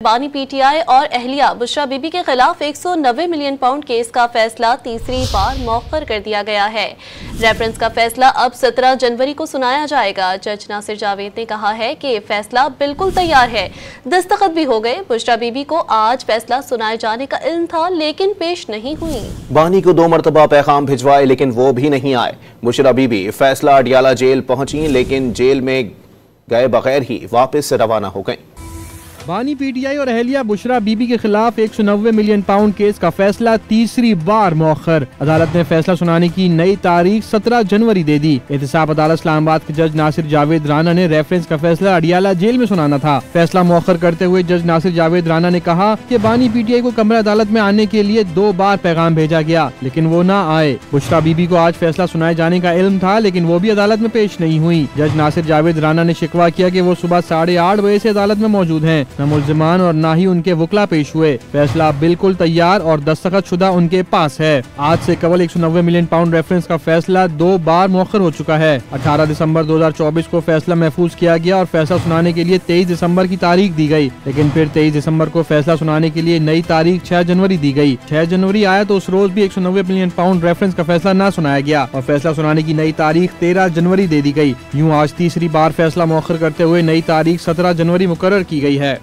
बानी पीटीआई और अहलिया बुशरा बीबी के खिलाफ 190 मिलियन पाउंड केस का फैसला तीसरी बार मौखर कर दिया गया है। रेफरेंस का फैसला अब 17 जनवरी को सुनाया जाएगा। जज नासिर जावेद ने कहा है कि फैसला बिल्कुल तैयार है, दस्तखत भी हो गए। बुशरा बीबी को आज फैसला सुनाए जाने का इल्म था लेकिन पेश नहीं हुई। बानी को 2 मरतबा पैगाम भिजवाए लेकिन वो भी नहीं आए। बुशरा बीबी फैसला अडियाला जेल पहुंची लेकिन जेल में गए बगैर ही वापस रवाना हो गए। बानी पीटीआई और अहलिया बुशरा बीबी के खिलाफ 190 मिलियन पाउंड केस का फैसला तीसरी बार मौखर। अदालत ने फैसला सुनाने की नई तारीख 17 जनवरी दे दी। एहतसाब अदालत इस्लामाबाद के जज नासिर जावेद राना ने रेफरेंस का फैसला अडियाला जेल में सुनाना था। फैसला मौखर करते हुए जज नासिर जावेद राना ने कहा कि बानी पीटीआई को कमरा अदालत में आने के लिए 2 बार पैगाम भेजा गया लेकिन वो न आए। बुशरा बीबी को आज फैसला सुनाए जाने का इल्म था लेकिन वो भी अदालत में पेश नहीं हुई। जज नासिर जावेद राना ने शिकवा किया कि वो सुबह 8:30 बजे से अदालत में मौजूद हैं। न मुल्जिमान और ना ही उनके वकला पेश हुए। फैसला बिल्कुल तैयार और दस्तखत शुदा उनके पास है। आज से कबल 190 मिलियन पाउंड रेफरेंस का फैसला 2 बार मौखर हो चुका है। 18 दिसंबर 2024 को फैसला महफूज किया गया और फैसला सुनाने के लिए 23 दिसंबर की तारीख दी गई लेकिन फिर 23 दिसंबर को फैसला सुनाने के लिए नई तारीख 6 जनवरी दी गई। 6 जनवरी आया तो उस रोज भी 190 मिलियन पाउंड रेफरेंस का फैसला न सुनाया गया और फैसला सुनाने की नई तारीख 13 जनवरी दे दी गई। यूँ आज तीसरी बार फैसला मौखर करते हुए नई तारीख 17 जनवरी मुकर्रर की गई है।